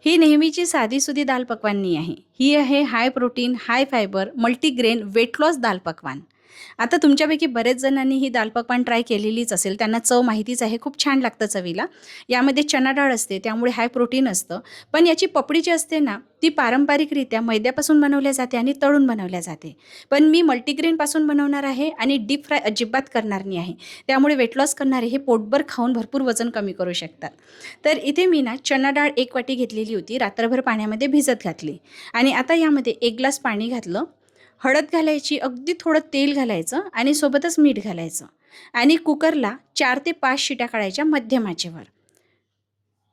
ही नेहमीची साधीसुधी दाल पकवान नाही आहे. ही आहे high protein, high fibre, multigrain weight loss dal pakwan. आता तुमच्यापैकी बरेच जणांनी ही दाल पकवान ट्राय केलेलीच असेल. त्यांना चव माहितीच आहे. खूप छान लागतं चवीला. यामध्ये चणा डाळ असते, त्यामुळे हाय प्रोटीन असतं. पण याची पपडी जी असते ना, ती पारंपरिकरित्या मैद्यापासून बनवल्या जाते आणि तळून बनवल्या जाते. पण मी मल्टीग्रेनपासून बनवणार आहे आणि डीप फ्राय अजिबात करणार नाही आहे. त्यामुळे वेट लॉस करणारे हे पोटभर खाऊन भरपूर वजन कमी करू शकतात. तर इथे मी ना चणा डाळ 1 वाटी घेतलेली होती. रात्रभर पाण्यामध्ये भिजत घातली आणि आता यामध्ये 1 ग्लास पाणी घातलं. हळद घालायची, अगदी थोडं तेल घालायचं आणि सोबतच मीठ घालायचं आणि कुकरला 4 ते 5 शिट्या काढायच्या मध्यम आचेवर.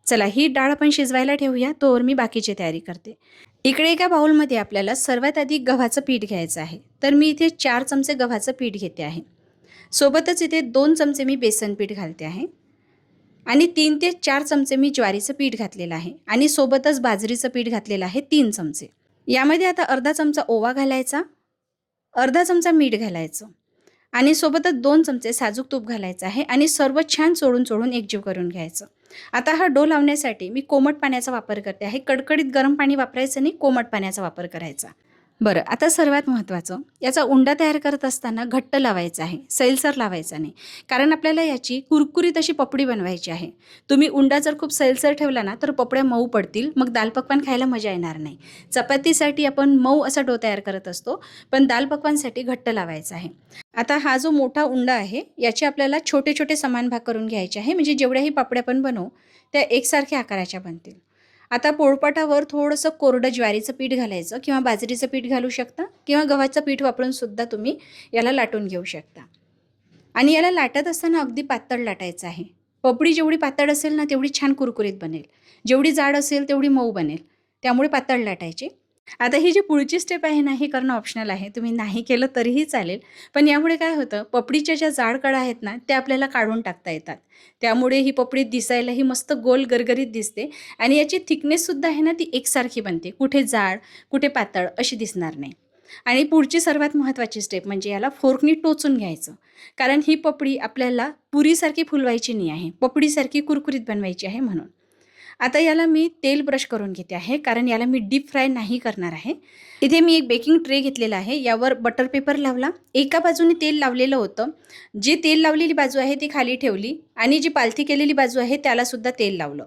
चला ही डाळ आपण शिजवायला ठेवूया, तोवर मी बाकीची तयारी करते. इकडे एका बाउलमध्ये आपल्याला सर्वात आधी गव्हाचं पीठ घ्यायचं आहे. तर मी इथे 4 चमचे गव्हाचं पीठ घेते आहे. सोबतच इथे 2 चमचे मी बेसन पीठ घालते आहे आणि 3 ते 4 चमचे मी ज्वारीचं पीठ घातलेलं आहे आणि सोबतच बाजरीचं पीठ घातलेलं आहे 3 चमचे. यामध्ये आता अर्धा चमचा ओवा घालायचा, अर्धा चमचा मीठ घालायचं आणि सोबतच 2 चमचे साजूक तूप घालायचं आहे आणि सर्व छान चोळून चोळून एकजीव करून घ्यायचं. आता हा डो लावण्यासाठी मी कोमट पाण्याचा वापर करते आहे. कडकडीत गरम पाणी वापरायचं नाही, कोमट पाण्याचा वापर करायचा. बरं, आता सर्वात महत्त्वाचं, याचा उंडा तयार करत असताना घट्ट लावायचा आहे, सैलसर लावायचा नाही. कारण आपल्याला याची कुरकुरीत अशी पपडी बनवायची आहे. तुम्ही उंडा जर खूप सैलसर ठेवला ना, तर पपड्या मऊ पडतील, मग दाल पकवान खायला मजा येणार नाही. चपातीसाठी आपण मऊ असा डो तयार करत असतो, पण दाल पकवानसाठी घट्ट लावायचा आहे. आता हा जो मोठा उंडा आहे, याचे आपल्याला छोटे छोटे समान भाग करून घ्यायचे आहे, म्हणजे जेवढ्याही पापड्या आपण बनवू त्या एकसारख्या आकाराच्या बनतील. आता पोळपाटावर थोडंसं कोरडं ज्वारीचं पीठ घालायचं किंवा बाजरीचं पीठ घालू शकता किंवा गव्हाचं पीठ वापरून सुद्धा तुम्ही याला लाटून घेऊ शकता. आणि याला लाटत असताना अगदी पातळ लाटायचं आहे. पपडी जेवढी पातळ असेल ना, तेवढी छान कुरकुरीत बनेल. जेवढी जाड असेल तेवढी मऊ बनेल. त्यामुळे पातळ लाटायची. आता ही जी पुढची स्टेप आहे ना, हे करणं ऑप्शनल आहे. तुम्ही नाही केलं तरीही चालेल. पण यामुळे काय होतं, पपडीच्या ज्या जाड कडा आहेत ना, त्या आपल्याला काढून टाकता येतात. त्यामुळे ही पपडी दिसायलाही मस्त गोल गरगरीत दिसते आणि याची थिकनेससुद्धा आहे ना, ती एकसारखी बनते. कुठे जाड, कुठे पातळ अशी दिसणार नाही. आणि पुढची सर्वात महत्त्वाची स्टेप म्हणजे याला फोर्कनी टोचून घ्यायचं. कारण ही पपडी आपल्याला पुरीसारखी फुलवायची नाही आहे, पपडीसारखी कुरकुरीत बनवायची आहे म्हणून. आता याला मी तेल ब्रश करून घेते आहे, कारण याला मी डीप फ्राय नाही करणार आहे. इथे मी एक बेकिंग ट्रे घेतलेला आहे. यावर बटर पेपर लावला. एका बाजूने तेल लावलेलं होतं. जी तेल लावलेली बाजू आहे ती खाली ठेवली आणि जी पालथी केलेली बाजू आहे त्यालासुद्धा तेल लावलं.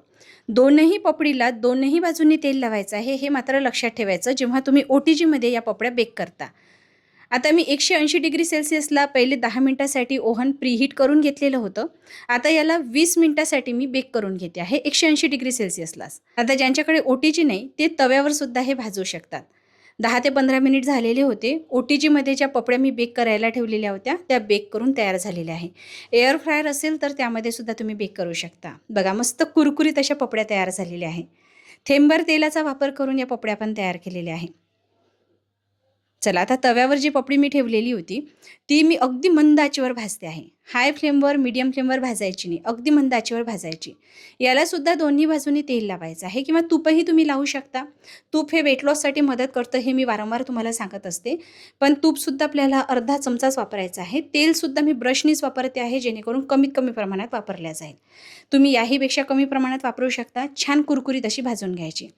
दोनही पपडीला दोनही बाजूंनी तेल लावायचं आहे, हे मात्र लक्षात ठेवायचं जेव्हा तुम्ही OTGमध्ये या पपड्या बेक करता. आता मी 180 डिग्री सेल्सिअसला पहिले 10 मिनिटासाठी ओव्हन प्रीहीट करून घेतलेलं होतं. आता याला 20 मिनिटासाठी मी बेक करून घेते आहे 180 डिग्री सेल्सिअसलाच. आता ज्यांच्याकडे OTG नाही ते तव्यावर सुद्धा हे भाजू शकतात. 10 ते 15 मिनिट झालेले होते. OTGमध्ये ज्या पपड्या मी बेक करायला ठेवलेल्या होत्या त्या बेक करून तयार झालेल्या आहे. एअर फ्रायर असेल तर त्यामध्ये सुद्धा तुम्ही बेक करू शकता. बघा मस्त कुरकुरीत अशा पपड्या तयार झालेल्या आहे. थेंबभर तेलाचा वापर करून या पपड्या पण तयार केलेल्या आहे. चला आता तव्यावर जी पपडी मी ठेवलेली होती ती मी अगदी मंद आचेवर भाजते आहे. हाय फ्लेमवर, मीडियम फ्लेमवर भाजायची नाही, अगदी मंद आचेवर भाजायची. याला सुद्धा दोन्ही बाजूनी तेल लावायचं आहे किंवा तूपही तुम्ही लावू शकता. तूप हे वेट लॉससाठी मदत करतं, हे मी वारंवार तुम्हाला सांगत असते. पण तूपसुद्धा आपल्याला अर्धा चमचाच वापरायचं आहे. तेलसुद्धा मी ब्रशनीच वापरते आहे, जेणेकरून कमीत कमी प्रमाणात वापरल्या जाईल. तुम्ही याहीपेक्षा कमी प्रमाणात वापरू शकता. छान कुरकुरीत अशी भाजून घ्यायची.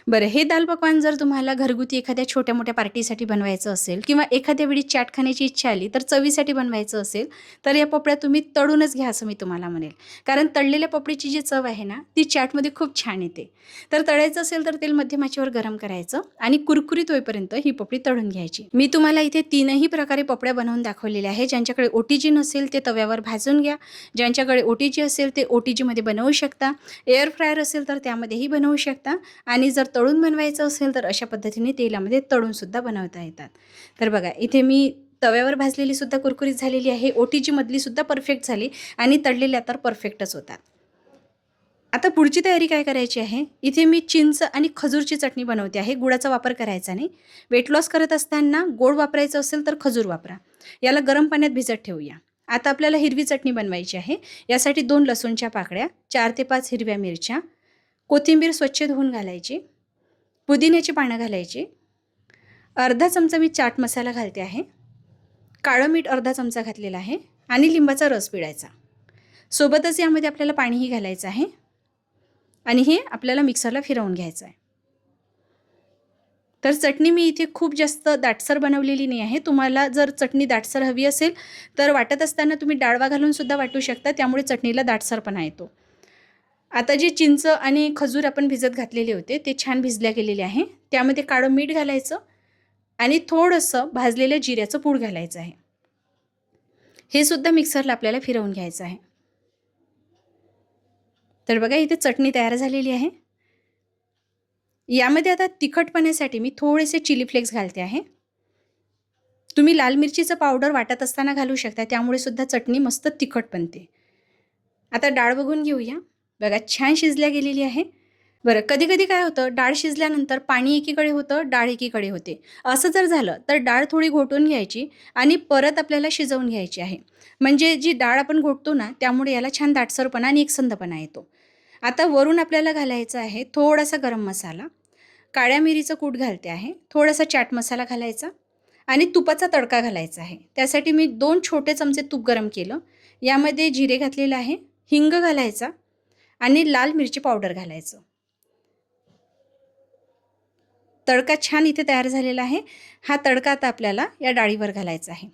बरं, हे दाल पकवान जर तुम्हाला घरगुती एखाद्या छोट्या मोठ्या पार्टीसाठी बनवायचं असेल किंवा एखाद्या वेळी चाट खाण्याची इच्छा आली तर चवीसाठी बनवायचं असेल तर या पपड्या तुम्ही तळूनच घ्या असं मी तुम्हाला म्हणेल. कारण तळलेल्या पपडीची जी चव आहे ना ती चाटमध्ये खूप छान येते. तर तळायचं असेल तर तेल मध्यम आचेवर गरम करायचं आणि कुरकुरीत होईपर्यंत ही पपडी तळून घ्यायची. मी तुम्हाला इथे 3ही प्रकारे पपड्या बनवून दाखवलेल्या आहे. ज्यांच्याकडे OTG नसेल ते तव्यावर भाजून घ्या. ज्यांच्याकडे OTG असेल ते OTGमध्ये बनवू शकता. एअर फ्रायर असेल तर त्यामध्येही बनवू शकता आणि जर तळून बनवायचं असेल तर अशा पद्धतीने तेलामध्ये तळून सुद्धा बनवता येतात. तर बघा इथे मी तव्यावर भाजलेली सुद्धा कुरकुरीत झालेली आहे, OTG मधली सुद्धा परफेक्ट झाली आणि तळलेल्या तर परफेक्टच होतात. आता पुढची तयारी काय करायची आहे, इथे मी चिंच आणि खजूरची चटणी बनवते आहे. गुळाचा वापर करायचा नाही. वेट लॉस करत असताना गोड वापरायचं असेल तर खजूर वापरा. याला गरम पाण्यात भिजत ठेवूया. आता आपल्याला हिरवी चटणी बनवायची आहे. यासाठी 2 लसूणच्या पाकळ्या, 4 ते 5 हिरव्या मिरच्या, कोथिंबीर स्वच्छ धुवून घालायची, पुदिन्याची पानं घालायची, अर्धा चमचा मी चाट मसाला घालते आहे, काळं मीठ अर्धा चमचा घातलेला आहे आणि लिंबाचा रस पिळायचा. सोबतच यामध्ये आपल्याला पाणीही घालायचं आहे आणि हे आपल्याला मिक्सरला फिरवून घ्यायचं आहे. तर चटणी मी इथे खूप जास्त दाटसर बनवलेली नाही आहे. तुम्हाला जर चटणी दाटसर हवी असेल तर वाटत असताना तुम्ही डाळवा घालूनसुद्धा वाटू शकता, त्यामुळे चटणीला दाटसरपणा येतो. आता जे चिंच आणि खजूर आपण भिजत घातलेले होते ते छान भिजल्या गेलेले आहे. त्यामध्ये काळं मीठ घालायचं आणि थोडंसं भाजलेलं जिऱ्याचं पूड घालायचं आहे. हे सुद्धा मिक्सरला आपल्याला फिरवून घ्यायचं आहे. तर बघा इथे चटणी तयार झालेली आहे. यामध्ये आता तिखटपणासाठी मी थोडेसे चिली फ्लेक्स घालते आहे. तुम्ही लाल मिरचीचं पावडर वाटत असताना घालू शकता, त्यामुळे सुद्धा चटणी मस्त तिखट बनते. आता डाळ बघून घेऊया. बघा छान शिजल्या गेलेली आहे. बरं, कधी-कधी काय होतं, डाळ शिजल्यानंतर पाणी एकीकडे होतं, डाळ एकीकडे होते. असं जर झालं तर डाळ थोडी घोटून घ्यायची आणि परत आपल्याला शिजवून घ्यायची आहे. म्हणजे जी डाळ आपण घोटतो ना, त्यामुळे याला छान दाटसरपणा आणि एकसंधपणा येतो. आता वरून आपल्याला घालायचा आहे थोडासा गरम मसाला, काळ्या मिरीचं कूट घालते आहे, थोडासा चाट मसाला घालायचा आणि तुपाचा तडका घालायचा आहे. त्यासाठी मी 2 छोटे चमचे तूप गरम केलं. यामध्ये जिरे घातलेलं आहे, हिंग घालायचा आणि लाल मिरची पावडर घालायचं. तडका छान इथे तयार झालेला आहे. हा तडका आता आपल्याला या डाळीवर घालायचा आहे.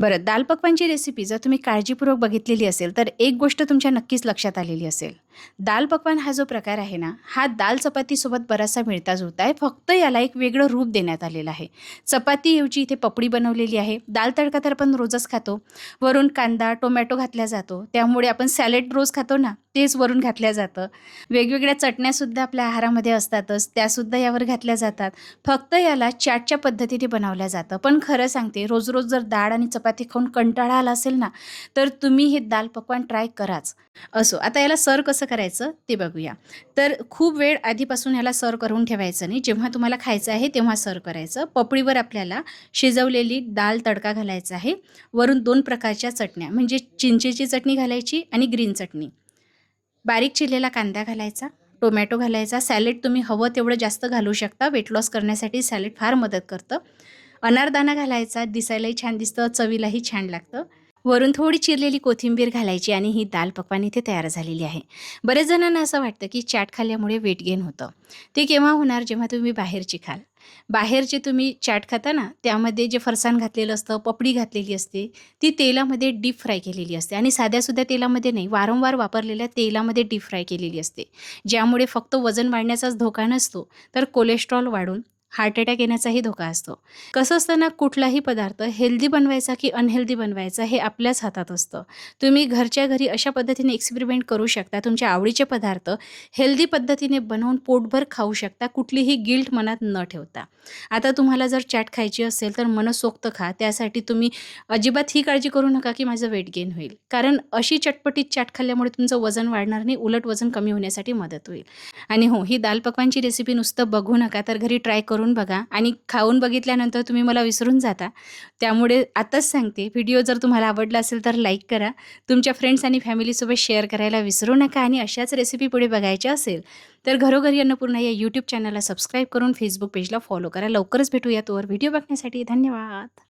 बरं, दाल पकवानची रेसिपी जर तुम्ही काळजीपूर्वक बघितलेली असेल तर एक गोष्ट तुमच्या नक्कीच लक्षात आलेली असेल. दाल पकवान हा जो प्रकार आहे ना, हा दाल चपातीसोबत बराचसा मिळता-जुळता आहे. फक्त याला एक वेगळं रूप देण्यात आलेलं आहे. चपातीऐवजी इथे पपडी बनवलेली आहे. दाल तडका तर आपण रोजच खातो. वरून कांदा, टोमॅटो घातला जातो. त्यामुळे आपण सॅलड रोज खातो ना, तेच वरून घातलं जातं. वेगवेगळ्या चटण्यासुद्धा आपल्या आहारामध्ये असतातच, त्यासुद्धा यावर घातल्या जातात. फक्त याला चाटच्या पद्धतीने बनवल्या जातं. पण खरं सांगते, रोज-रोज जर डाळ आणि चपाती खाऊन कंटाळा आला असेल ना, तर तुम्ही हे दाल पकवान ट्राय कराच. असो, आता याला सर्व्ह कसं करायचं ते बघूया. तर खूप वेळ आधीपासून ह्याला सर्व्ह करून ठेवायचं नाही. जेव्हा तुम्हाला खायचं आहे तेव्हा सर्व्ह करायचं. पपडीवर आपल्याला शिजवलेली दाल तडका घालायचा आहे. वरून 2 प्रकारच्या चटण्या म्हणजे चिंचेची चटणी घालायची आणि ग्रीन चटणी. बारीक चिरलेला कांदा घालायचा, टोमॅटो घालायचा. सॅलड तुम्ही हवं तेवढं जास्त घालू शकता. वेट लॉस करण्यासाठी सॅलड फार मदत करतं. अनारदाणा घालायचा, दिसायलाही छान दिसतं, चवीलाही छान लागतं. वरून थोडी चिरलेली कोथिंबीर घालायची आणि ही दाल पकवान इथे तयार झालेली आहे. बरेच जणांना असं वाटतं की चाट खाल्ल्यामुळे वेट गेन होतं. ते केव्हा होणार? जेव्हा तुम्ही बाहेरची खाल. बाहेरचे तुम्ही चाट खाता ना, त्यामध्ये जे फरसाण घातलेलं असतं, पपडी घातलेली असते, ती तेलामध्ये डीप फ्राय केलेली असते आणि साध्यासुध्या तेलामध्ये नाही, वारंवार वापरलेल्या तेलामध्ये डीप फ्राय केलेली असते. ज्यामुळे फक्त वजन वाढण्याचाच धोका नसतो, तर कोलेस्ट्रॉल वाढून हार्ट अटॅक येण्याचाही धोका असतो. कसं असतं ना, कुठलाही पदार्थ हेल्दी बनवायचा की अनहेल्दी बनवायचा हे आपल्याच हातात असतं. तुम्ही घरच्या घरी अशा पद्धतीने एक्सपेरिमेंट करू शकता. तुमच्या आवडीचे पदार्थ हेल्दी पद्धतीने बनवून पोटभर खाऊ शकता, कुठलीही गिल्ट मनात न ठेवता. आता तुम्हाला जर चाट खायची असेल तर मनसोक्त खा. त्यासाठी तुम्ही अजिबात ही काळजी करू नका की माझं वेट गेन होईल. कारण अशी चटपटीत चाट खाल्ल्यामुळे तुमचं वजन वाढणार नाही, उलट वजन कमी होण्यासाठी मदत होईल. आणि हो, ही दाल पकवानची रेसिपी नुसतं बघू नका, तर घरी ट्राय करून बघा आणि खाऊन बघितल्यानंतर तुम्ही मला विसरून जाता. त्यामुळे आताच सांगते, व्हिडिओ जर तुम्हाला आवडला असेल तर लाईक करा. तुमच्या फ्रेंड्स आणि फॅमिलीसोबत शेअर करायला विसरू नका आणि अशाच रेसिपी पुढे बघायच्या असेल तर घरोघरी अन्नपूर्णा या यूट्यूब चॅनलला सबस्क्राईब करून फेसबुक पेजला फॉलो करा. लवकरच भेटूया. तोवर व्हिडिओ बघण्यासाठी धन्यवाद.